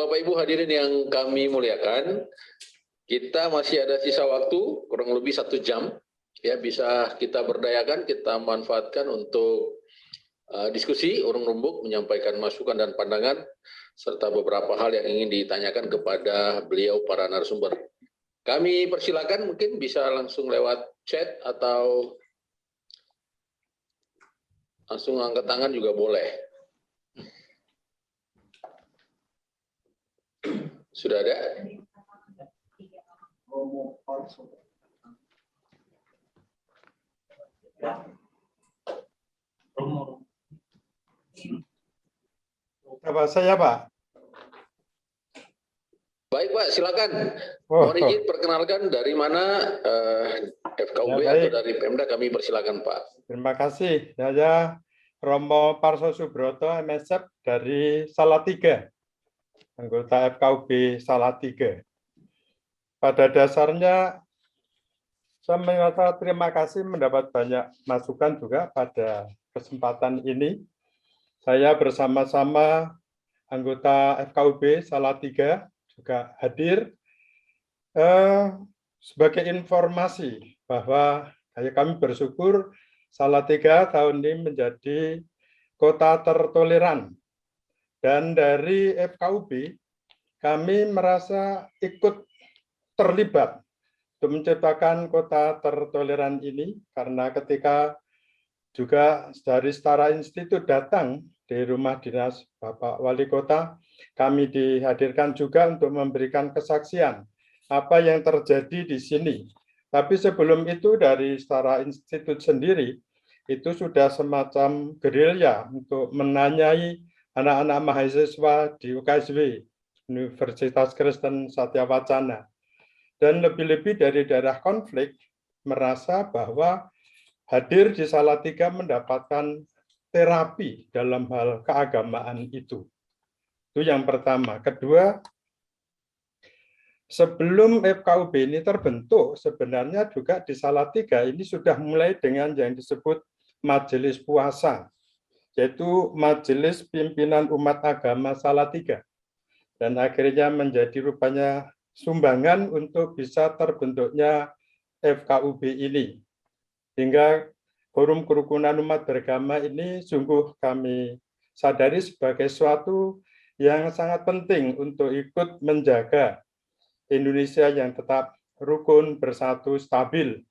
Bapak Ibu hadirin yang kami muliakan, kita masih ada sisa waktu kurang lebih 1 jam. Ya, bisa kita berdayakan, kita manfaatkan untuk diskusi, urung rembuk, menyampaikan masukan dan pandangan, serta beberapa hal yang ingin ditanyakan kepada beliau para narasumber. Kami persilakan, mungkin bisa langsung lewat chat atau langsung angkat tangan juga boleh. Sudah ada? Apa saya, Pak? Baik, Pak, silakan. Mohon izin perkenalkan dari mana FKUB ya, atau dari Pemda, kami persilakan, Pak. Terima kasih. Saya Romo Parso Subroto, MSF dari Salatiga, anggota FKUB Salatiga. Pada dasarnya, saya merasa terima kasih mendapat banyak masukan juga pada kesempatan ini. Saya bersama-sama anggota FKUB Salatiga juga hadir sebagai informasi bahwa kami bersyukur Salatiga tahun ini menjadi kota tertoleran. Dan dari FKUB, kami merasa ikut terlibat untuk menciptakan kota tertoleran ini, karena ketika juga dari Setara Institut datang di rumah dinas Bapak Wali Kota, kami dihadirkan juga untuk memberikan kesaksian apa yang terjadi di sini. Tapi sebelum itu dari Setara Institut sendiri, itu sudah semacam gerilya untuk menanyai anak-anak mahasiswa di UKSW, Universitas Kristen Satya Wacana. Dan lebih-lebih dari daerah konflik, merasa bahwa hadir di Salatiga mendapatkan terapi dalam hal keagamaan itu. Itu yang pertama. Kedua, sebelum FKUB ini terbentuk, sebenarnya juga di Salatiga ini sudah mulai dengan yang disebut Majelis Puasa, yaitu Majelis Pimpinan Umat Agama Salatiga. Dan akhirnya menjadi rupanya sumbangan untuk bisa terbentuknya FKUB ini. Hingga Forum Kerukunan Umat Beragama ini sungguh kami sadari sebagai suatu yang sangat penting untuk ikut menjaga Indonesia yang tetap rukun, bersatu, stabil.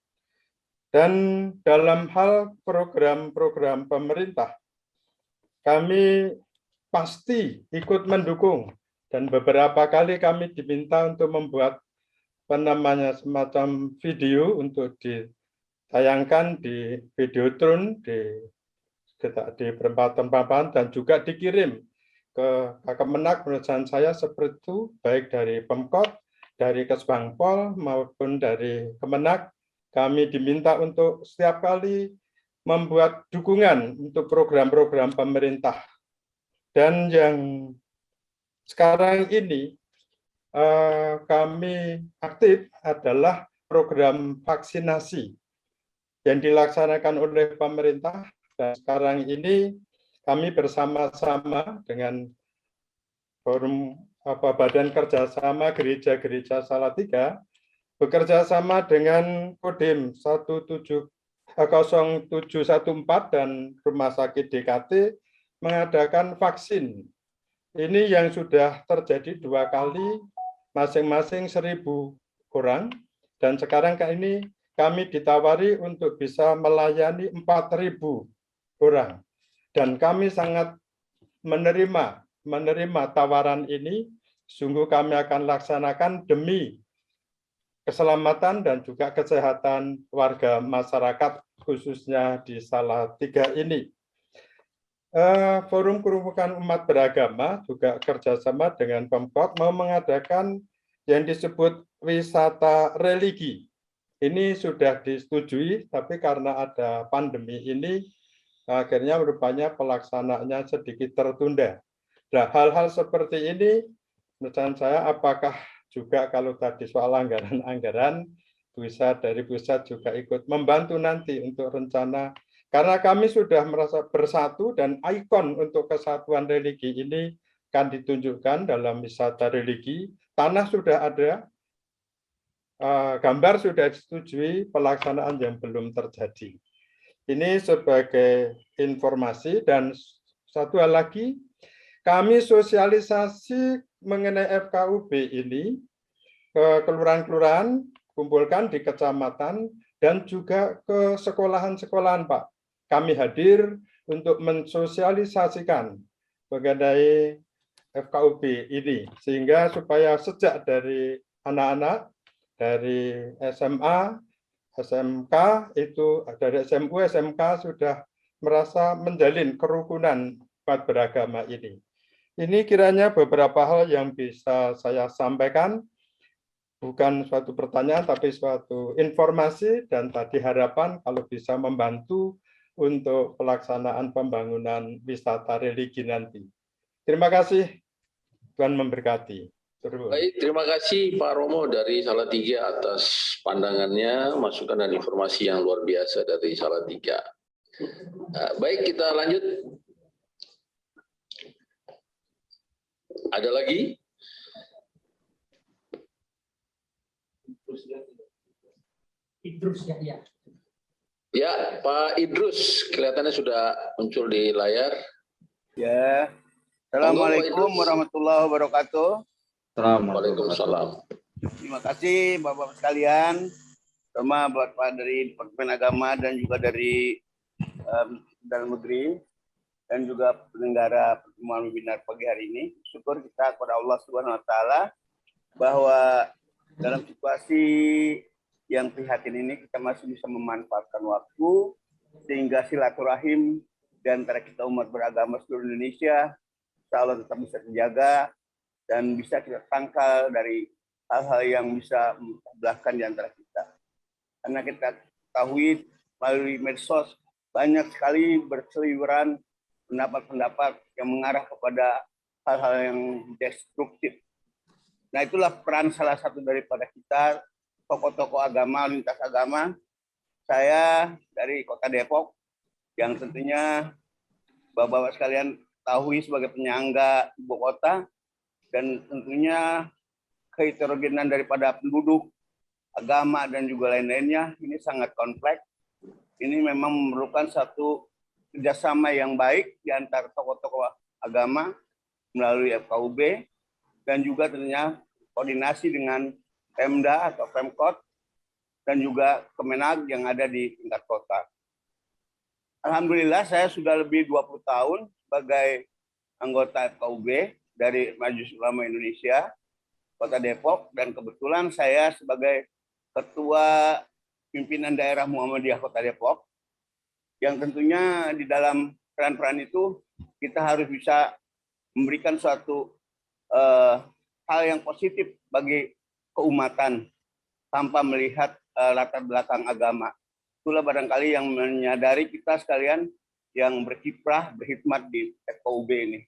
Dan dalam hal program-program pemerintah, kami pasti ikut mendukung. Dan beberapa kali kami diminta untuk membuat semacam video untuk ditayangkan di Videotron di perempatan dan juga dikirim ke Kemenak. Menurut saya seperti itu, baik dari Pemkot, dari Kesbangpol maupun dari Kemenak, kami diminta untuk setiap kali membuat dukungan untuk program-program pemerintah. Dan yang sekarang ini kami aktif adalah program vaksinasi yang dilaksanakan oleh pemerintah. Dan sekarang ini kami bersama-sama dengan Forum Badan Kerjasama Gereja-Gereja Salatiga bekerja sama dengan Kodim 0714 dan Rumah Sakit DKT mengadakan vaksin. Ini yang sudah terjadi 2 kali, masing-masing 1.000 orang, dan sekarang ini kami ditawari untuk bisa melayani 4.000 orang. Dan kami sangat menerima tawaran ini, sungguh kami akan laksanakan demi keselamatan dan juga kesehatan warga masyarakat, khususnya di Salatiga ini. Forum Kerukunan Umat Beragama juga kerjasama dengan Pemkot mau mengadakan yang disebut wisata religi. Ini sudah disetujui, tapi karena ada pandemi ini, akhirnya rupanya pelaksanaannya sedikit tertunda. Nah, hal-hal seperti ini, menurut saya, apakah juga kalau tadi soal anggaran-anggaran, bisa dari pusat juga ikut membantu nanti untuk rencana. Karena kami sudah merasa bersatu dan ikon untuk kesatuan religi ini akan ditunjukkan dalam wisata religi, tanah sudah ada, gambar sudah disetujui, pelaksanaan yang belum terjadi. Ini sebagai informasi. Dan satu hal lagi, kami sosialisasi mengenai FKUB ini ke kelurahan-kelurahan, kumpulkan di kecamatan, dan juga ke sekolahan-sekolahan, Pak. Kami hadir untuk mensosialisasikan mengenai FKUB ini, sehingga supaya sejak dari anak-anak, dari SMA, SMK, itu dari SMU, SMK sudah merasa menjalin kerukunan umat beragama ini. Ini kiranya beberapa hal yang bisa saya sampaikan, bukan suatu pertanyaan, tapi suatu informasi, dan tadi harapan kalau bisa membantu untuk pelaksanaan pembangunan wisata religi nanti. Terima kasih, Tuhan memberkati. Baik, terima kasih Pak Romo dari Salatiga atas pandangannya, masukan dan informasi yang luar biasa dari Salatiga. Baik, kita lanjut. Ada lagi? Idrus ya. Ya, Pak Idrus, kelihatannya sudah muncul di layar. Ya, Assalamualaikum warahmatullahi wabarakatuh. Waalaikumsalam. Terima kasih Bapak sekalian, terutama Bapak dari Departemen Agama dan juga dari Dalam Negeri, dan juga penyelenggara pertemuan webinar pagi hari ini. Syukur kita kepada Allah Subhanahu Wa Taala bahwa dalam situasi yang prihatin ini kita masih bisa memanfaatkan waktu sehingga silaturahim di antara kita umat beragama seluruh Indonesia insya Allah tetap bisa terjaga dan bisa kita tangkal dari hal-hal yang bisa membelahkan di antara kita. Karena kita ketahui melalui medsos banyak sekali berseliweran pendapat-pendapat yang mengarah kepada hal-hal yang destruktif. Nah, itulah peran salah satu daripada kita, tokoh-tokoh agama, lintas agama. Saya dari Kota Depok, yang tentunya Bapak-Bapak sekalian ketahui sebagai penyangga ibu kota, dan tentunya keheterogenan daripada penduduk, agama, dan juga lain-lainnya, ini sangat kompleks. Ini memang memerlukan satu kerjasama yang baik di antara tokoh-tokoh agama melalui FKUB, dan juga tentunya koordinasi dengan Pemda atau Pemkot dan juga Kemenag yang ada di tingkat kota. Alhamdulillah saya sudah lebih 20 tahun sebagai anggota FKUB dari Majelis Ulama Indonesia Kota Depok, dan kebetulan saya sebagai Ketua Pimpinan Daerah Muhammadiyah Kota Depok, yang tentunya di dalam peran-peran itu kita harus bisa memberikan suatu hal yang positif bagi keumatan tanpa melihat latar belakang agama. Itulah barangkali yang menyadari kita sekalian yang berkiprah, berkhidmat di FKUB ini.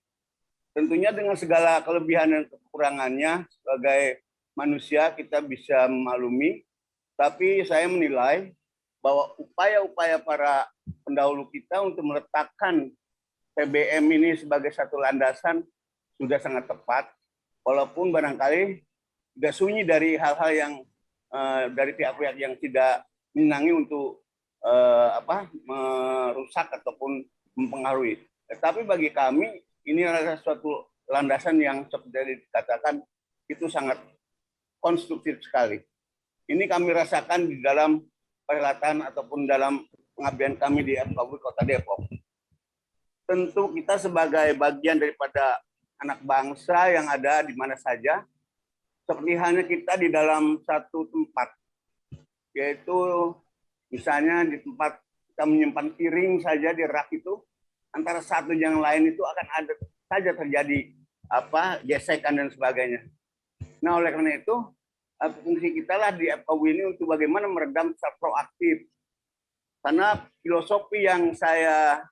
Tentunya dengan segala kelebihan dan kekurangannya sebagai manusia kita bisa memaklumi, tapi saya menilai bahwa upaya-upaya para pendahulu kita untuk meletakkan PBM ini sebagai satu landasan sudah sangat tepat, walaupun barangkali tidak sunyi dari hal-hal yang dari pihak-pihak yang tidak menyenangi untuk merusak ataupun mempengaruhi. Tetapi bagi kami ini adalah suatu landasan yang seperti dikatakan itu sangat konstruktif sekali. Ini kami rasakan di dalam perhelatan ataupun dalam pengabdian kami di FKUB Kota Depok. Tentu kita sebagai bagian daripada anak bangsa yang ada di mana saja, seperti halnya kita di dalam satu tempat, yaitu misalnya di tempat kita menyimpan piring saja di rak itu, antara satu yang lain itu akan ada saja terjadi gesekan dan sebagainya. Nah, oleh karena itu fungsi kita lah di FKUB ini untuk bagaimana meredam secara proaktif. Karena filosofi yang saya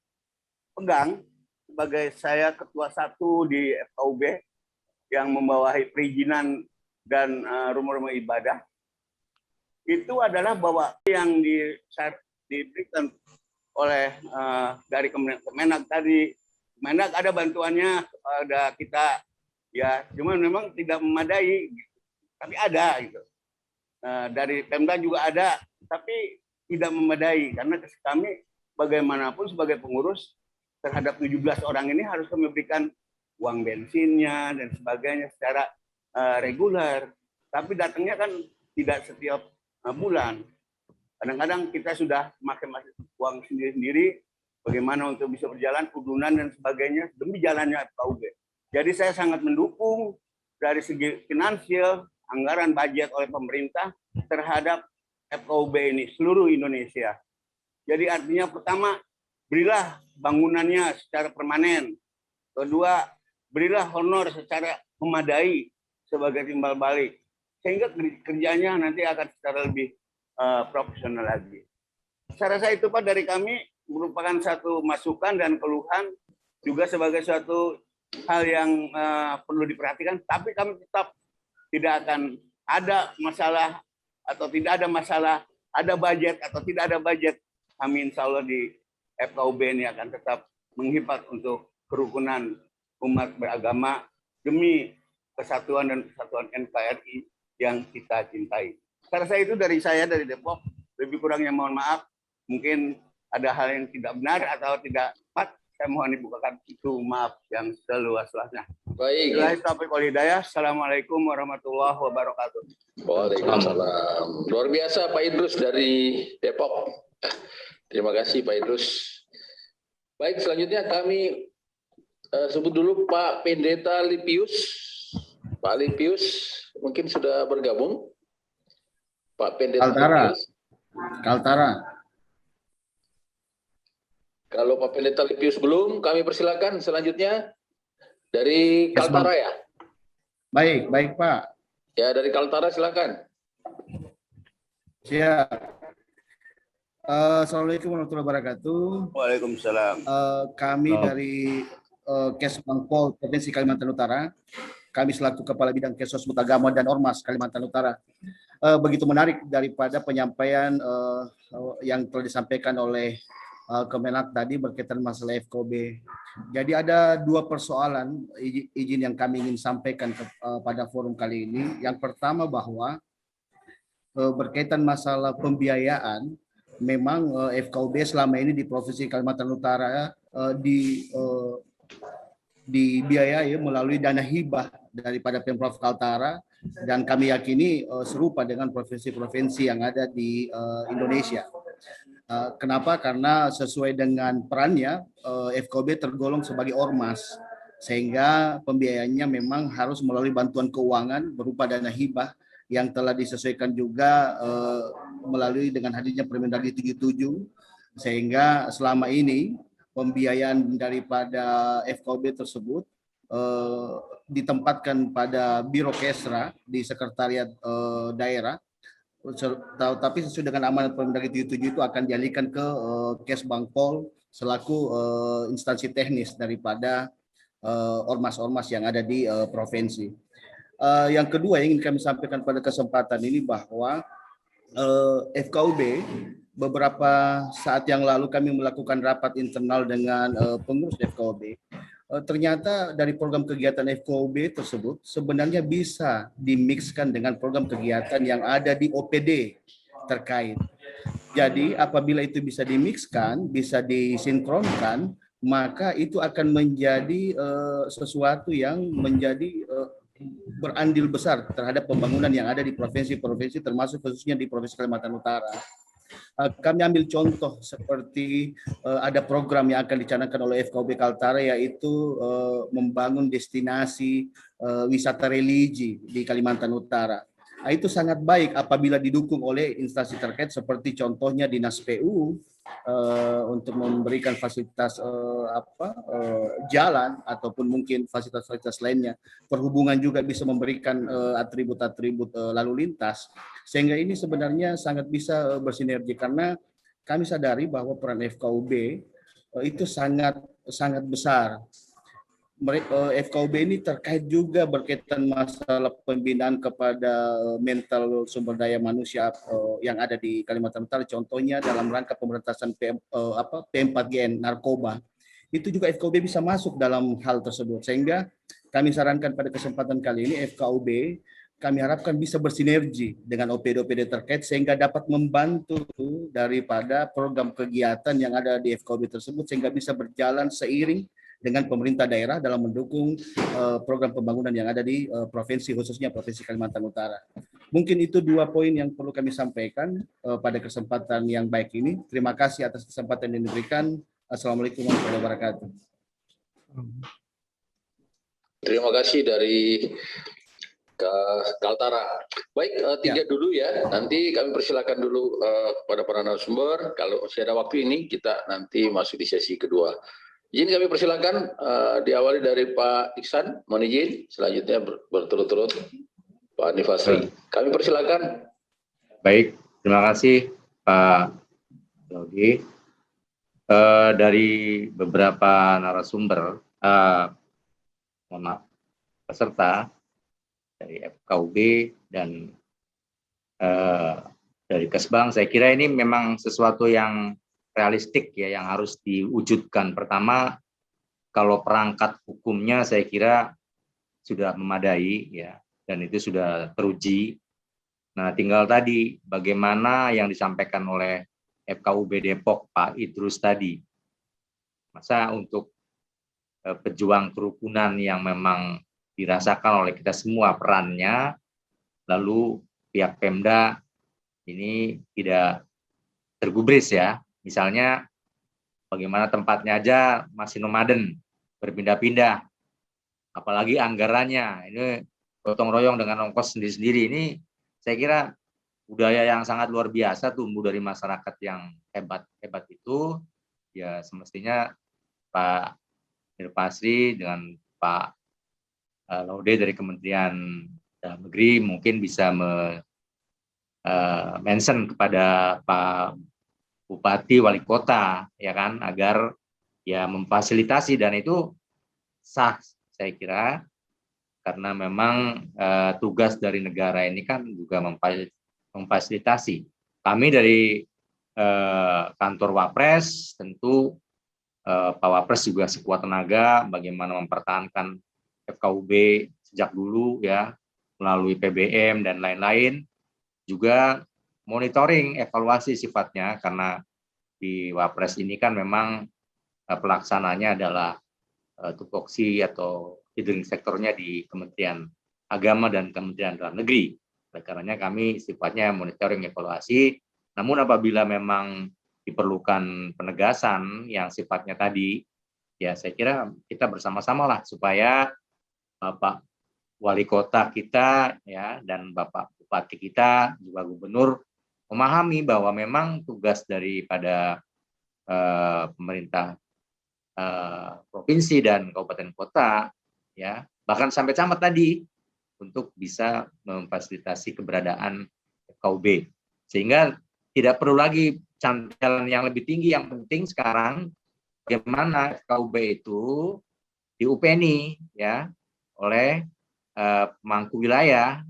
pegang sebagai saya ketua satu di FKUB yang membawahi perizinan dan rumah-rumah ibadah, itu adalah bahwa yang diberikan oleh dari Kemenag tadi Mendak ada bantuannya, ada kita ya, cuman memang tidak memadai, tapi ada gitu. Dari Pemda juga ada, tapi tidak memadai karena kami bagaimanapun sebagai pengurus terhadap 17 orang ini harus memberikan uang bensinnya dan sebagainya secara reguler. Tapi datangnya kan tidak setiap bulan. Kadang-kadang kita sudah memakai uang sendiri-sendiri bagaimana untuk bisa berjalan udunan dan sebagainya demi jalannya FKUB. Jadi saya sangat mendukung dari segi finansial, anggaran budget oleh pemerintah terhadap FKUB ini seluruh Indonesia. Jadi artinya pertama, berilah bangunannya secara permanen. Kedua, berilah honor secara memadai sebagai timbal balik. Sehingga kerjanya nanti akan secara lebih profesional lagi. Saya rasa itu Pak dari kami merupakan satu masukan dan keluhan juga sebagai suatu hal yang perlu diperhatikan. Tapi kami tetap tidak akan ada masalah atau tidak ada masalah, ada budget atau tidak ada budget. Kami insya Allah di FKUB ini akan tetap menghibat untuk kerukunan umat beragama demi kesatuan dan kesatuan NKRI yang kita cintai. Saya rasa itu dari saya, dari Depok. Lebih kurangnya mohon maaf. Mungkin ada hal yang tidak benar atau tidak tepat. Saya mohon dibukakan itu maaf yang seluas-luasnya. Baik. Assalamualaikum warahmatullahi wabarakatuh. Waalaikumsalam. Luar biasa Pak Idrus dari Depok. Terima kasih Pak Idrus. Baik, selanjutnya kami sebut dulu Pak Pendeta Lipius. Pak Lipius mungkin sudah bergabung. Pak Pendeta Lipius. Kaltara. Kalau Pak Pendeta Lipius belum, kami persilakan selanjutnya dari Kaltara ya. Baik Pak. Ya, dari Kaltara silakan. Siap. Assalamualaikum warahmatullahi wabarakatuh. Waalaikumsalam. Kami dari Kesbangpol Provinsi Kalimantan Utara. Kami selaku Kepala Bidang Kesosbud Agama dan Ormas Kalimantan Utara. Begitu menarik daripada penyampaian yang telah disampaikan oleh Kemenak tadi berkaitan masalah FKUB. Jadi ada dua persoalan izin yang kami ingin sampaikan pada forum kali ini. Yang pertama bahwa berkaitan masalah pembiayaan, memang FKUB selama ini di Provinsi Kalimantan Utara dibiayai melalui dana hibah daripada Pemprov Kaltara, dan kami yakini serupa dengan provinsi-provinsi yang ada di Indonesia. Kenapa? Karena sesuai dengan perannya, FKUB tergolong sebagai ormas, sehingga pembiayaannya memang harus melalui bantuan keuangan berupa dana hibah yang telah disesuaikan juga melalui dengan hadirnya Permendagri 77, sehingga selama ini pembiayaan daripada FKUB tersebut ditempatkan pada Biro Kesra di Sekretariat Daerah. Tapi sesuai dengan amanat Permendagri 77 itu akan dialihkan ke Kesbangpol selaku instansi teknis daripada ormas-ormas yang ada di provinsi. Yang kedua yang ingin kami sampaikan pada kesempatan ini bahwa FKUB beberapa saat yang lalu kami melakukan rapat internal dengan pengurus FKUB. Ternyata dari program kegiatan FKUB tersebut sebenarnya bisa dimixkan dengan program kegiatan yang ada di OPD terkait. Jadi apabila itu bisa dimixkan, bisa disinkronkan, maka itu akan menjadi sesuatu yang menjadi berandil besar terhadap pembangunan yang ada di provinsi-provinsi, termasuk khususnya di Provinsi Kalimantan Utara. Kami ambil contoh seperti ada program yang akan dicanangkan oleh FKUB Kaltara, yaitu membangun destinasi wisata religi di Kalimantan Utara. Itu sangat baik apabila didukung oleh instansi terkait seperti contohnya Dinas PU untuk memberikan fasilitas jalan ataupun mungkin fasilitas-fasilitas lainnya. Perhubungan juga bisa memberikan atribut-atribut lalu lintas, sehingga ini sebenarnya sangat bisa bersinergi, karena kami sadari bahwa peran FKUB itu sangat besar. FKUB ini terkait juga berkaitan masalah pembinaan kepada mental sumber daya manusia yang ada di Kalimantan Utara, contohnya dalam rangka pemberantasan PM4GN narkoba, itu juga FKUB bisa masuk dalam hal tersebut. Sehingga kami sarankan pada kesempatan kali ini FKUB kami harapkan bisa bersinergi dengan OPD-OPD terkait sehingga dapat membantu daripada program kegiatan yang ada di FKUB tersebut sehingga bisa berjalan seiring dengan pemerintah daerah dalam mendukung program pembangunan yang ada di provinsi, khususnya Provinsi Kalimantan Utara. Mungkin itu 2 poin yang perlu kami sampaikan pada kesempatan yang baik ini. Terima kasih atas kesempatan yang diberikan. Assalamualaikum warahmatullahi wabarakatuh. Terima kasih dari Kaltara. Baik, 3 dulu ya. Nanti kami persilakan dulu kepada para narasumber. Kalau masih ada waktu ini, kita nanti masuk di sesi kedua. Izin kami persilakan diawali dari Pak Iksan, mohon izin. Selanjutnya berturut-turut Pak Nifasri. Kami persilakan. Baik, terima kasih Pak Laudi. Dari beberapa narasumber, mohon maaf, peserta dari FKUB dan dari Kesbang, saya kira ini memang sesuatu yang realistik ya, yang harus diwujudkan. Pertama, kalau perangkat hukumnya saya kira sudah memadai ya, dan itu sudah teruji. Nah, tinggal tadi bagaimana yang disampaikan oleh FKUB Depok Pak Idrus tadi. Masa untuk pejuang kerukunan yang memang dirasakan oleh kita semua perannya, lalu pihak Pemda ini tidak tergubris ya. Misalnya bagaimana tempatnya aja masih nomaden, berpindah-pindah, apalagi anggarannya ini gotong royong dengan ongkos sendiri-sendiri. Ini saya kira budaya yang sangat luar biasa tumbuh dari masyarakat yang hebat-hebat itu. Ya semestinya Pak Nirpasri dengan Pak Laude dari Kementerian Dalam Negeri mungkin bisa mention kepada Pak Bupati, Wali Kota, ya kan, agar ya memfasilitasi, dan itu sah saya kira, karena memang tugas dari negara ini kan juga memfasilitasi. Kami dari kantor Wapres tentu Pak Wapres juga sekuat tenaga bagaimana mempertahankan FKUB sejak dulu ya, melalui PBM dan lain-lain, juga monitoring evaluasi sifatnya, karena di Wapres ini kan memang pelaksananya adalah tupoksi atau leading sektornya di Kementerian Agama dan Kementerian Dalam Negeri. Oleh karenanya kami sifatnya monitoring evaluasi, namun apabila memang diperlukan penegasan yang sifatnya tadi, ya saya kira kita bersama-sama lah supaya Bapak Wali Kota kita ya dan Bapak Bupati kita juga Gubernur memahami bahwa memang tugas daripada pemerintah provinsi dan kabupaten kota ya, bahkan sampai camat tadi, untuk bisa memfasilitasi keberadaan FKUB, sehingga tidak perlu lagi cantelan yang lebih tinggi. Yang penting sekarang bagaimana FKUB itu diupeni ya oleh pemangku wilayah,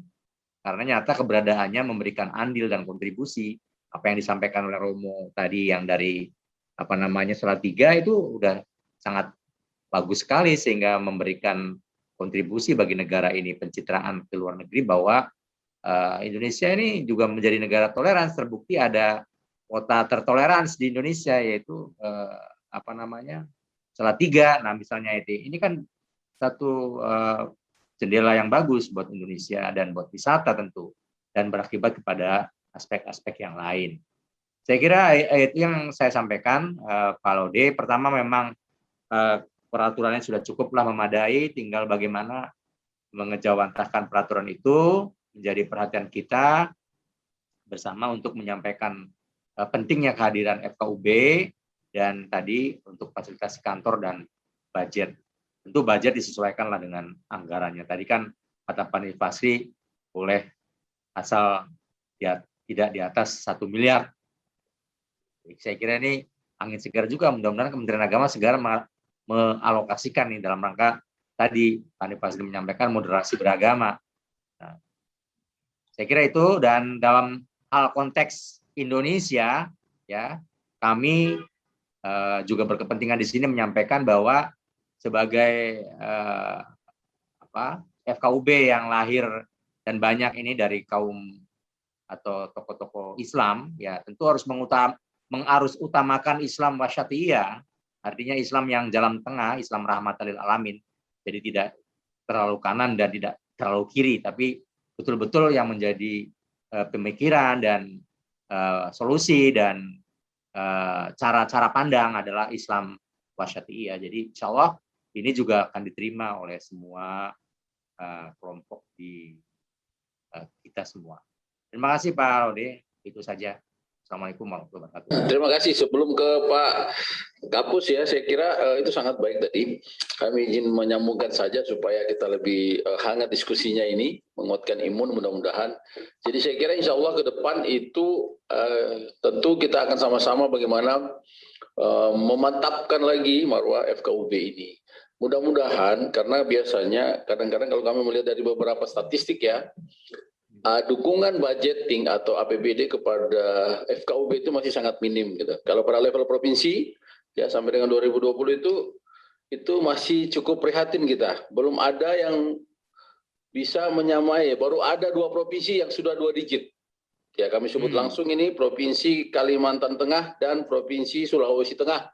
karena nyata keberadaannya memberikan andil dan kontribusi. Apa yang disampaikan oleh Romo tadi yang dari Salatiga itu udah sangat bagus sekali, sehingga memberikan kontribusi bagi negara ini, pencitraan ke luar negeri bahwa Indonesia ini juga menjadi negara toleransi. Terbukti ada kota tertoleransi di Indonesia, yaitu Salatiga. Nah misalnya ini kan satu jendela yang bagus buat Indonesia dan buat wisata tentu, dan berakibat kepada aspek-aspek yang lain. Saya kira itu yang saya sampaikan, Pak Laude. Pertama memang peraturannya sudah cukuplah memadai, tinggal bagaimana mengejawantahkan peraturan itu menjadi perhatian kita bersama untuk menyampaikan pentingnya kehadiran FKUB, dan tadi untuk fasilitasi kantor dan budget. Tentu budget disesuaikanlah dengan anggarannya. Tadi kan kata Pak Nifasri boleh asal ya tidak di atas 1 miliar. Jadi saya kira ini angin segar juga. Mudah-mudahan Kementerian Agama segera mengalokasikan nih dalam rangka tadi Pak Nifasri menyampaikan moderasi beragama. Nah, saya kira itu. Dan dalam hal konteks Indonesia ya, kami juga berkepentingan di sini menyampaikan bahwa sebagai FKUB yang lahir dan banyak ini dari kaum atau tokoh-tokoh Islam, ya tentu harus utamakan Islam wasyatiyah, artinya Islam yang jalan tengah, Islam rahmatan lil alamin. Jadi tidak terlalu kanan dan tidak terlalu kiri, tapi betul-betul yang menjadi pemikiran dan solusi dan cara-cara pandang adalah Islam wasyatiyah. Jadi insya Allah ini juga akan diterima oleh semua kelompok di kita semua. Terima kasih Pak Laude, itu saja. Assalamualaikum warahmatullahi wabarakatuh. Terima kasih. Sebelum ke Pak Kapus ya, saya kira itu sangat baik tadi. Kami izin menyambungkan saja supaya kita lebih hangat diskusinya ini, menguatkan imun mudah-mudahan. Jadi saya kira insya Allah ke depan itu tentu kita akan sama-sama bagaimana memantapkan lagi marwah FKUB ini. Mudah-mudahan, karena biasanya kadang-kadang kalau kami melihat dari beberapa statistik ya, dukungan budgeting atau APBD kepada FKUB itu masih sangat minim gitu. Kalau pada level provinsi ya sampai dengan 2020 itu masih cukup prihatin kita. Belum ada yang bisa menyamai, baru ada 2 provinsi yang sudah 2 digit. Ya kami sebut langsung ini Provinsi Kalimantan Tengah dan Provinsi Sulawesi Tengah.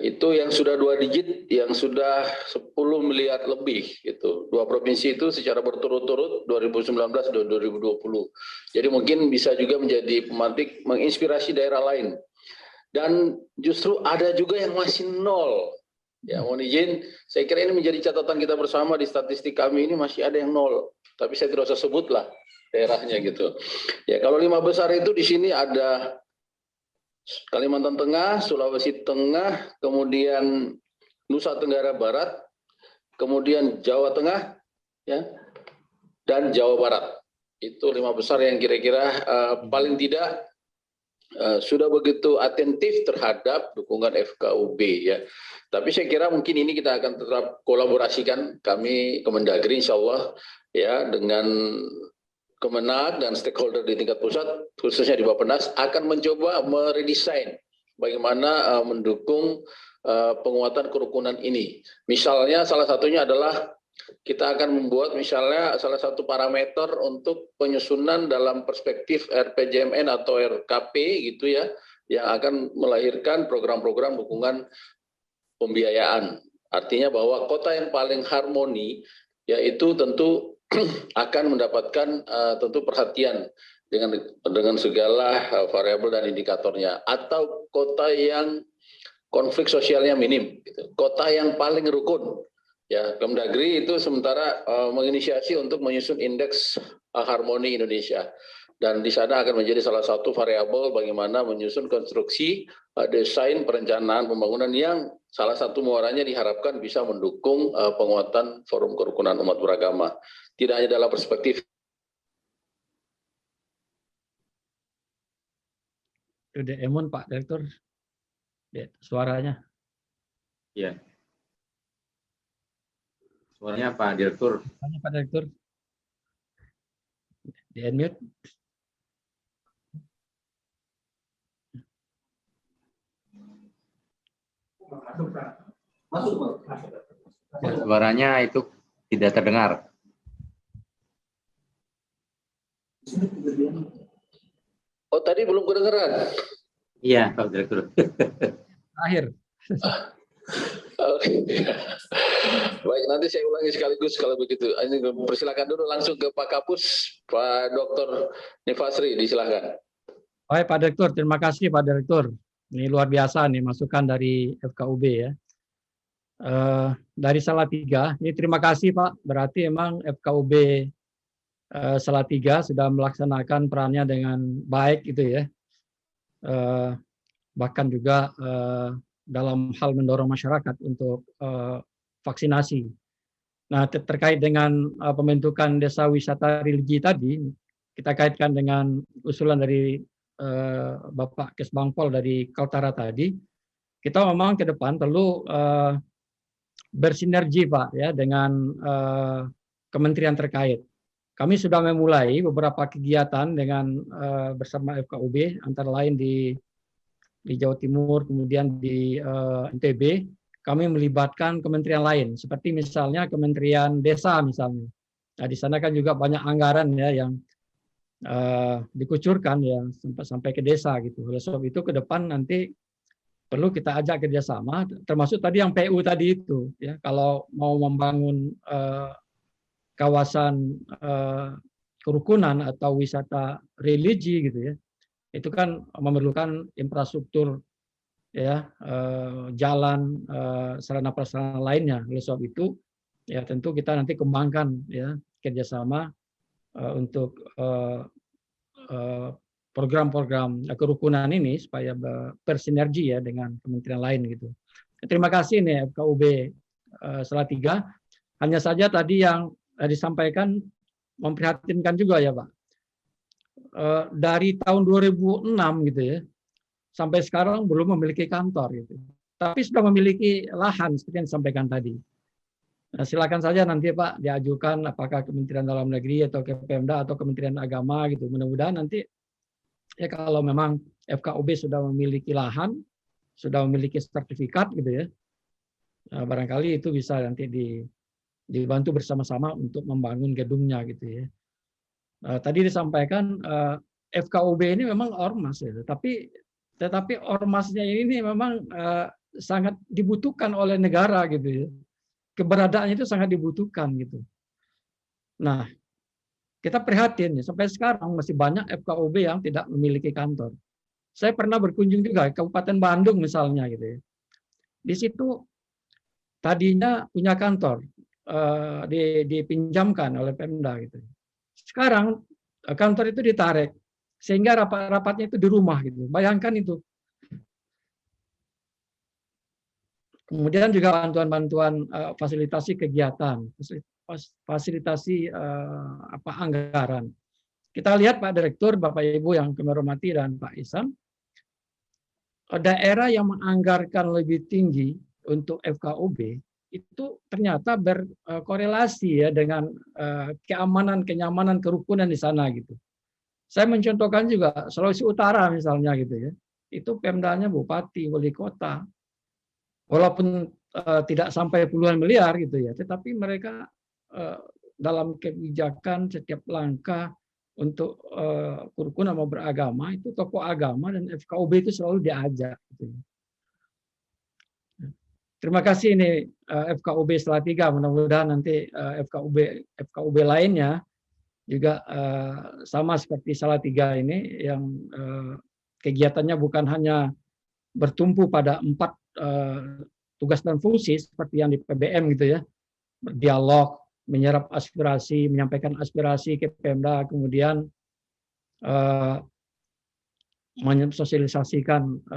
Itu yang sudah 2 digit, yang sudah 10 miliar lebih gitu. 2 provinsi itu secara berturut-turut 2019 dan 2020. Jadi mungkin bisa juga menjadi pemantik menginspirasi daerah lain. Dan justru ada juga yang masih 0. Ya, mohon izin, saya kira ini menjadi catatan kita bersama di statistik kami ini masih ada yang 0. Tapi saya tidak usah sebutlah daerahnya gitu. Ya, kalau 5 besar itu di sini ada Kalimantan Tengah, Sulawesi Tengah, kemudian Nusa Tenggara Barat, kemudian Jawa Tengah, ya, dan Jawa Barat. Itu 5 besar yang kira-kira paling tidak sudah begitu atentif terhadap dukungan FKUB ya. Tapi saya kira mungkin ini kita akan tetap kolaborasikan kami Kemendagri insya Allah ya dengan Kemenag dan stakeholder di tingkat pusat, khususnya di Bappenas, akan mencoba meredesain bagaimana mendukung penguatan kerukunan ini. Misalnya salah satunya adalah kita akan membuat misalnya salah satu parameter untuk penyusunan dalam perspektif RPJMN atau RKP gitu ya, yang akan melahirkan program-program dukungan pembiayaan. Artinya bahwa kota yang paling harmoni yaitu tentu akan mendapatkan tentu perhatian dengan segala variabel dan indikatornya, atau kota yang konflik sosialnya minim, gitu. Kota yang paling rukun. Ya, Kemdagri itu sementara menginisiasi untuk menyusun indeks harmoni Indonesia, dan di sana akan menjadi salah satu variabel bagaimana menyusun konstruksi desain perencanaan pembangunan yang salah satu muaranya diharapkan bisa mendukung penguatan forum kerukunan umat beragama. Tidak hanya dalam perspektif. Udah Emun Pak Direktur, suaranya. Iya. Suaranya Pak Direktur. Suaranya Pak Direktur. Di unmute. Suaranya itu tidak terdengar. Oh, tadi belum kedengeran. Iya, Pak Direktur. Akhir. Oke. Baik, nanti saya ulangi sekaligus kalau begitu. Ini persilakan dulu langsung ke Pak Kapus, Pak Dr. Nifasri, disilakan. Baik Pak Direktur, terima kasih Pak Direktur. Ini luar biasa nih masukan dari FKUB ya. Dari Salatiga, ini terima kasih Pak. Berarti emang FKUB Salatiga sudah melaksanakan perannya dengan baik gitu ya. Bahkan juga dalam hal mendorong masyarakat untuk vaksinasi. Nah, terkait dengan pembentukan desa wisata religi tadi, kita kaitkan dengan usulan dari Bapak Kesbangpol dari Kaltara tadi, kita memang ke depan perlu bersinergi Pak ya dengan kementerian terkait. Kami sudah memulai beberapa kegiatan dengan bersama FKUB, antara lain di di Jawa Timur, kemudian di NTB, kami melibatkan kementerian lain, seperti misalnya Kementerian Desa misalnya. Nah, di sana kan juga banyak anggaran ya yang dikucurkan ya sampai ke desa gitu. Oleh sebab itu ke depan nanti perlu kita ajak kerjasama, termasuk tadi yang PU tadi itu ya. Kalau mau membangun kawasan kerukunan atau wisata religi gitu ya, itu kan memerlukan infrastruktur ya, jalan, sarana prasarana lainnya. Oleh sebab itu ya tentu kita nanti kembangkan ya kerjasama untuk program-program kerukunan ini supaya bersinergi ya dengan kementerian lain gitu. Terima kasih nih FKUB Salatiga. Hanya saja tadi yang disampaikan memprihatinkan juga ya Pak. Dari tahun 2006 gitu ya, sampai sekarang belum memiliki kantor gitu. Tapi sudah memiliki lahan seperti yang disampaikan tadi. Nah, silakan saja nanti Pak diajukan apakah Kementerian Dalam Negeri atau Pemda atau Kementerian Agama gitu. Mudah-mudahan nanti ya kalau memang FKUB sudah memiliki lahan, sudah memiliki sertifikat gitu ya. Nah, barangkali itu bisa nanti dibantu bersama-sama untuk membangun gedungnya gitu ya. Tadi disampaikan FKUB ini memang ormas ya, tetapi ormasnya ini memang sangat dibutuhkan oleh negara gitu ya. Keberadaannya itu sangat dibutuhkan gitu. Nah, kita prihatin ya, sampai sekarang masih banyak FKUB yang tidak memiliki kantor. Saya pernah berkunjung juga ke Kabupaten Bandung misalnya gitu ya. Di situ tadinya punya kantor, dipinjamkan oleh Pemda gitu. Sekarang kantor itu ditarik sehingga rapat-rapatnya itu di rumah gitu. Bayangkan itu. Kemudian juga bantuan-bantuan fasilitasi kegiatan, fasilitasi anggaran. Kita lihat Pak Direktur, Bapak Ibu yang kami hormati dan Pak Ihsan, daerah yang menganggarkan lebih tinggi untuk FKUB itu ternyata berkorelasi ya dengan kenyamanan, kerukunan di sana gitu. Saya mencontohkan juga Sulawesi Utara misalnya gitu ya. Itu Pemdanya bupati, wali kota. Walaupun tidak sampai puluhan miliar gitu ya, tetapi mereka dalam kebijakan setiap langkah untuk kerukunan mau beragama itu tokoh agama dan FKUB itu selalu diajak. Gitu. Terima kasih ini FKUB Salatiga. Mudah-mudahan nanti FKUB lainnya juga sama seperti Salatiga ini yang kegiatannya bukan hanya bertumpu pada 4 tugas dan fungsi seperti yang di PBM gitu ya, berdialog, menyerap aspirasi, menyampaikan aspirasi ke Pemda, kemudian mensosialisasikan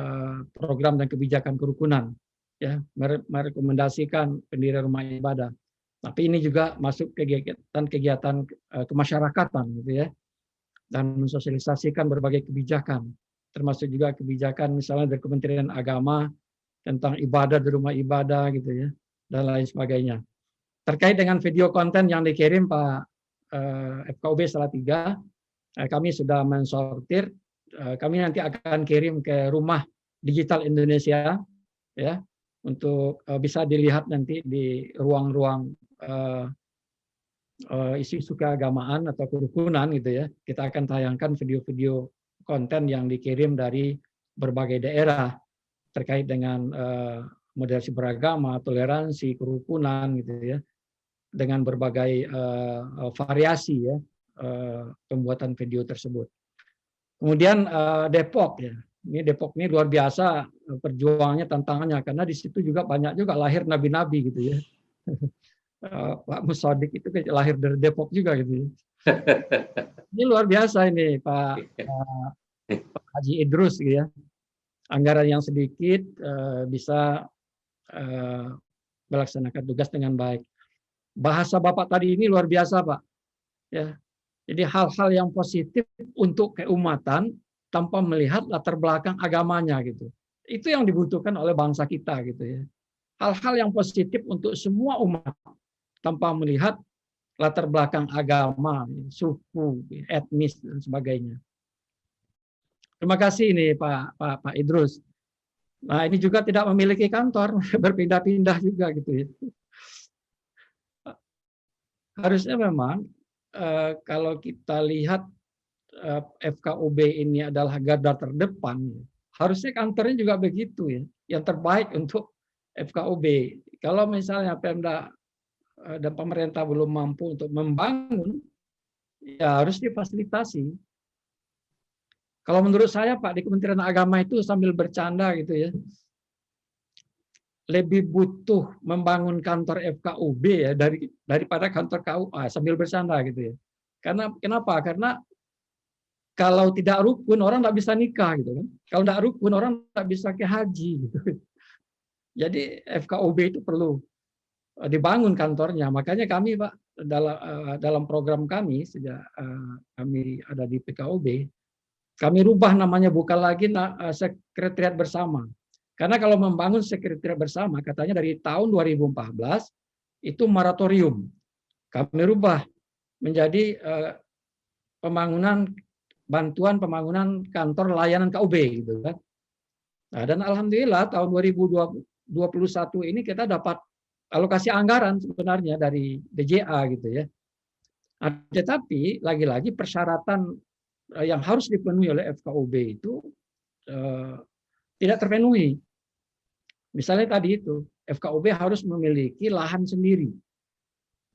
program dan kebijakan kerukunan, ya, merekomendasikan pendirian rumah ibadah. Tapi ini juga masuk kegiatan kemasyarakatan gitu ya, dan mensosialisasikan berbagai kebijakan, termasuk juga kebijakan misalnya dari Kementerian Agama tentang ibadah di rumah ibadah gitu ya, dan lain sebagainya. Terkait dengan video konten yang dikirim Pak FKUB Salatiga, kami sudah mensortir, kami nanti akan kirim ke Rumah Digital Indonesia ya, untuk bisa dilihat nanti di ruang-ruang isu-isu keagamaan atau kerukunan gitu ya. Kita akan tayangkan video-video konten yang dikirim dari berbagai daerah terkait dengan moderasi beragama, toleransi, kerukunan gitu ya, dengan berbagai variasi ya pembuatan video tersebut. Kemudian Depok ya, ini Depok ini luar biasa perjuangannya, tantangannya, karena di situ juga banyak juga lahir nabi-nabi gitu ya. Pak Musodik itu lahir dari Depok juga gitu. Ini luar biasa ini Pak Haji Idrus gitu ya. Anggaran yang sedikit bisa melaksanakan tugas dengan baik. Bahasa Bapak tadi ini luar biasa Pak. Ya. Jadi hal-hal yang positif untuk keumatan tanpa melihat latar belakang agamanya gitu. Itu yang dibutuhkan oleh bangsa kita gitu ya. Hal-hal yang positif untuk semua umat tanpa melihat latar belakang agama, suku, etnis dan sebagainya. Terima kasih ini Pak Idrus. Nah, ini juga tidak memiliki kantor, berpindah-pindah juga gitu ya. Harusnya memang kalau kita lihat FKUB ini adalah garda terdepan, harusnya kantornya juga begitu ya, yang terbaik untuk FKUB. Kalau misalnya Pemda dan pemerintah belum mampu untuk membangun, ya harus difasilitasi. Kalau menurut saya Pak, di Kementerian Agama itu sambil bercanda gitu ya, lebih butuh membangun kantor FKUB ya daripada kantor KUA, sambil bercanda gitu ya. Karena kenapa? Karena kalau tidak rukun orang tidak bisa nikah gitu kan. Kalau tidak rukun orang tidak bisa ke haji gitu. Jadi FKUB itu perlu dibangun kantornya. Makanya kami Pak dalam program kami sejak kami ada di PKUB, kami rubah namanya bukan lagi sekretariat bersama. Karena kalau membangun sekretariat bersama, katanya dari tahun 2014 itu moratorium. Kami rubah menjadi bantuan pembangunan kantor layanan KUB gitu kan. Nah, dan alhamdulillah tahun 2021 ini kita dapat alokasi anggaran sebenarnya dari DJA gitu ya. Tetapi lagi-lagi persyaratan yang harus dipenuhi oleh FKUB itu tidak terpenuhi. Misalnya tadi itu, FKUB harus memiliki lahan sendiri,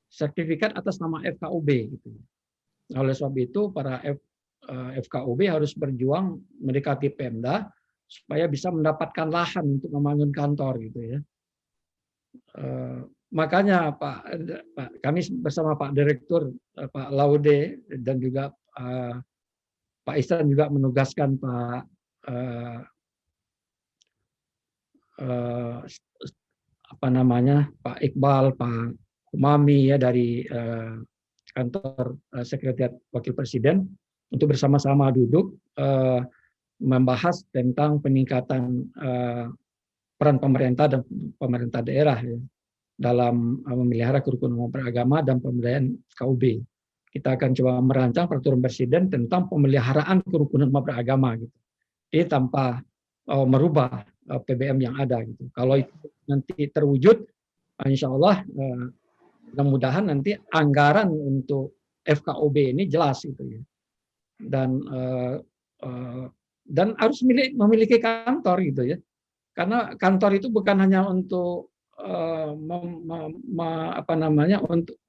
sertifikat atas nama FKUB. Gitu. Oleh sebab itu, para FKUB harus berjuang mendekati Pemda supaya bisa mendapatkan lahan untuk membangun kantor, gitu ya. Makanya Pak, kami bersama Pak Direktur, Pak Laude dan juga Pak Ihsan juga menugaskan Pak Pak Iqbal, Pak Umami ya dari kantor Sekretariat Wakil Presiden untuk bersama-sama duduk membahas tentang peningkatan peran pemerintah dan pemerintah daerah ya, dalam memelihara kerukunan beragama dan pemberdayaan KUB. Kita akan coba merancang peraturan Presiden tentang pemeliharaan kerukunan beragama gitu. Ini tanpa merubah PBM yang ada gitu. Kalau itu nanti terwujud, insya Allah mudah-mudahan nanti anggaran untuk FKUB ini jelas gitu ya. Dan harus memiliki kantor gitu ya. Karena kantor itu bukan hanya untuk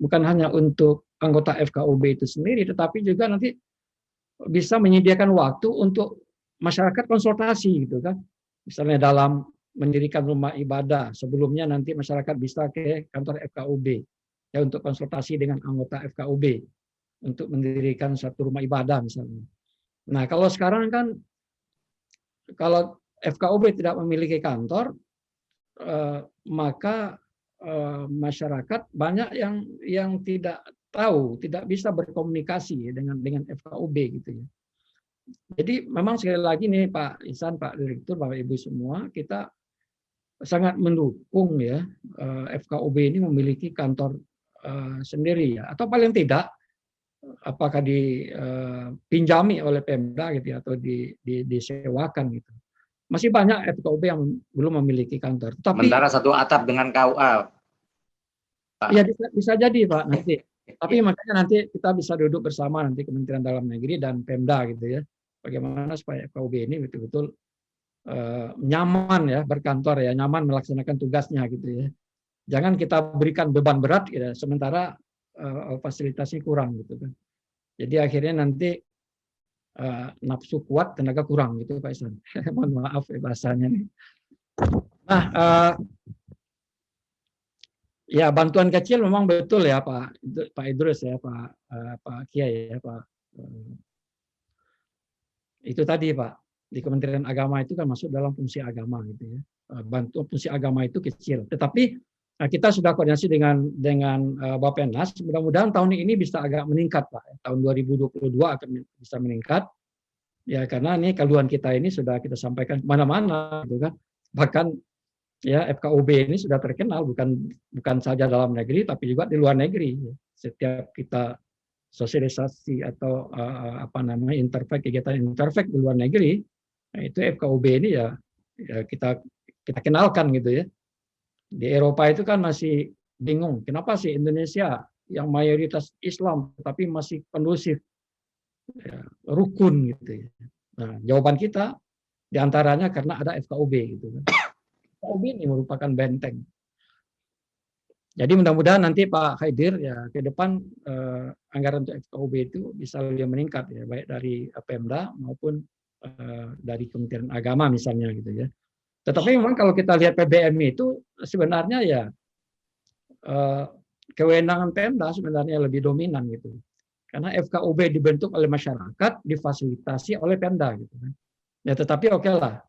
bukan hanya untuk anggota FKUB itu sendiri, tetapi juga nanti bisa menyediakan waktu untuk masyarakat konsultasi gitu kan. Misalnya dalam mendirikan rumah ibadah, sebelumnya nanti masyarakat bisa ke kantor FKUB ya untuk konsultasi dengan anggota FKUB untuk mendirikan satu rumah ibadah misalnya. Nah, kalau sekarang kan kalau FKUB tidak memiliki kantor, maka masyarakat banyak yang tidak tahu, tidak bisa berkomunikasi dengan FKUB gitu ya. Jadi memang sekali lagi nih Pak Ihsan, Pak Direktur, Bapak Ibu semua, kita sangat mendukung ya FKUB ini memiliki kantor sendiri ya, atau paling tidak apakah dipinjami oleh Pemda gitu ya, atau disewakan gitu. Masih banyak FKUB yang belum memiliki kantor. Tapi sementara satu atap dengan KUA. Ya bisa jadi Pak nanti. Tapi makanya nanti kita bisa duduk bersama nanti Kementerian Dalam Negeri dan Pemda gitu ya. Bagaimana supaya FKUB ini betul-betul nyaman ya berkantor ya, nyaman melaksanakan tugasnya gitu ya. Jangan kita berikan beban berat gitu, sementara fasilitasnya kurang gitu kan. Jadi akhirnya nanti nafsu kuat, tenaga kurang gitu Pak Ihsan. Mohon maaf ya bahasanya nih. Nah, ya bantuan kecil memang betul ya Pak Idrus ya, Pak Kiai ya, Pak. Itu tadi Pak, di Kementerian Agama itu kan masuk dalam fungsi agama gitu ya. Bantuan fungsi agama itu kecil. Tetapi kita sudah koordinasi dengan Bappenas, mudah-mudahan tahun ini bisa agak meningkat Pak. Tahun 2022 akan bisa meningkat. Ya karena ini keluhan kita ini sudah kita sampaikan kemana-mana gitu kan. Bahkan ya FKUB ini sudah terkenal bukan saja dalam negeri tapi juga di luar negeri. Setiap kita sosialisasi atau kegiatan interfact di luar negeri, nah itu FKUB ini ya ya kita kenalkan gitu ya. Di Eropa itu kan masih bingung, kenapa sih Indonesia yang mayoritas Islam tapi masih kondusif, ya, rukun gitu ya. Nah, jawaban kita diantaranya karena ada FKUB gitu kan. FKUB ini merupakan benteng. Jadi mudah-mudahan nanti Pak Haidir ya ke depan anggaran untuk FKUB itu bisa lebih meningkat ya, baik dari Pemda maupun dari Kementerian Agama misalnya gitu ya. Tetapi memang kalau kita lihat PBM itu sebenarnya ya kewenangan Pemda sebenarnya lebih dominan gitu. Karena FKUB dibentuk oleh masyarakat, difasilitasi oleh Pemda gitu kan. Ya tetapi oke lah,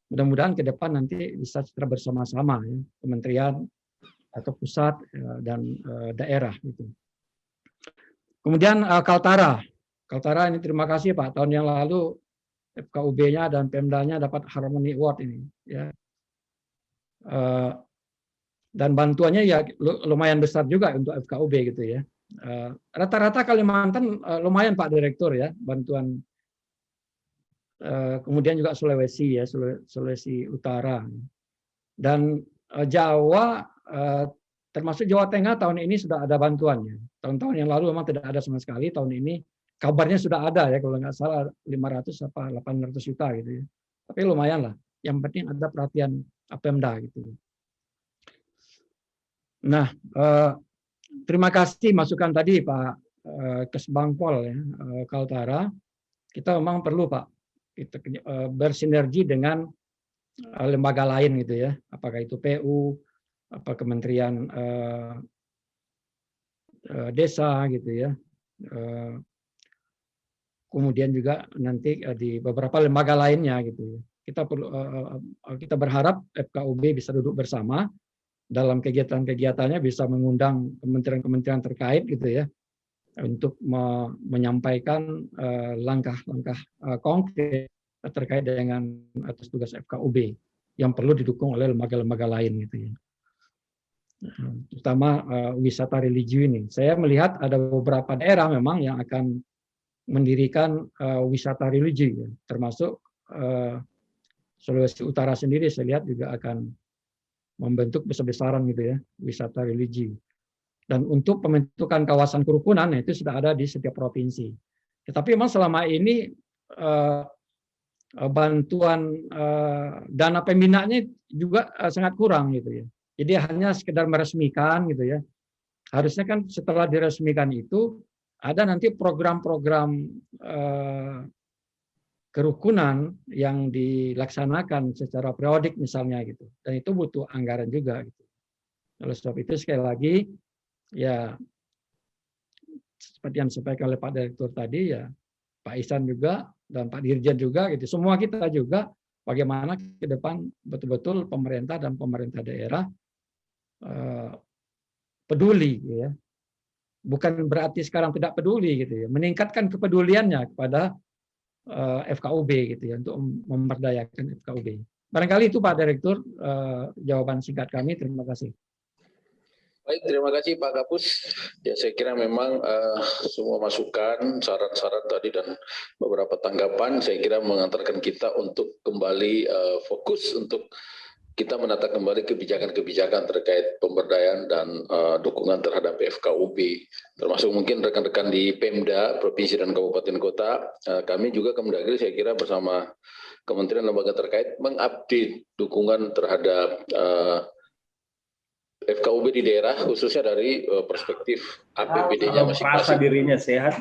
mudah-mudahan ke depan nanti bisa secara bersama-sama ya, kementerian atau pusat dan daerah gitu. Kemudian Kaltara ini terima kasih Pak, tahun yang lalu FKUB-nya dan Pemda-nya dapat Harmony Award ini ya. Dan bantuannya ya lumayan besar juga untuk FKUB gitu ya. Rata-rata Kalimantan lumayan Pak Direktur ya bantuan. Kemudian juga Sulawesi ya, Sulawesi Utara. Dan Jawa termasuk Jawa Tengah tahun ini sudah ada bantuannya. Tahun-tahun yang lalu memang tidak ada sama sekali, tahun ini kabarnya sudah ada ya, kalau nggak salah 500 apa 800 juta gitu ya. Tapi lumayan lah, yang penting ada perhatian Pemda gitu. Nah, terima kasih masukan tadi Pak Kesbangpol ya, Kaltara. Kita memang perlu Pak kita bersinergi dengan lembaga lain gitu ya, apakah itu PU, apa Kementerian Desa gitu ya, kemudian juga nanti di beberapa lembaga lainnya gitu ya. Kita berharap FKUB bisa duduk bersama dalam kegiatan-kegiatannya, bisa mengundang kementerian-kementerian terkait gitu ya, untuk menyampaikan langkah-langkah konkret terkait dengan atas tugas FKUB yang perlu didukung oleh lembaga-lembaga lain gitu ya. Terutama wisata religi ini. Saya melihat ada beberapa daerah memang yang akan mendirikan wisata religi ya, termasuk Sulawesi Utara sendiri saya lihat juga akan membentuk besar-besaran gitu ya wisata religi. Dan untuk pembentukan kawasan kerukunan itu sudah ada di setiap provinsi. Tetapi memang selama ini bantuan dana pembinaannya juga sangat kurang gitu ya. Jadi hanya sekedar meresmikan gitu ya. Harusnya kan setelah diresmikan itu ada nanti program-program kerukunan yang dilaksanakan secara periodik misalnya gitu. Dan itu butuh anggaran juga gitu. Oleh sebab itu sekali lagi ya seperti yang disampaikan oleh Pak Direktur tadi ya, Pak Ihsan juga dan Pak Dirjen juga gitu. Semua kita juga bagaimana ke depan betul-betul pemerintah dan pemerintah daerah peduli ya. Bukan berarti sekarang tidak peduli gitu ya, meningkatkan kepeduliannya kepada FKUB gitu ya, untuk memberdayakan FKUB. Barangkali itu Pak Direktur jawaban singkat kami. Terima kasih. Baik, terima kasih Pak Kapus. Ya, saya kira memang semua masukan, saran-saran tadi dan beberapa tanggapan saya kira mengantarkan kita untuk kembali fokus untuk kita menata kembali kebijakan-kebijakan terkait pemberdayaan dan dukungan terhadap FKUB. Termasuk mungkin rekan-rekan di Pemda, Provinsi dan Kabupaten Kota, kami juga Kemendagri saya kira bersama Kementerian Lembaga terkait mengupdate dukungan terhadap FKUB di daerah, khususnya dari perspektif APBD-nya masing-masing. Merasa dirinya sehat,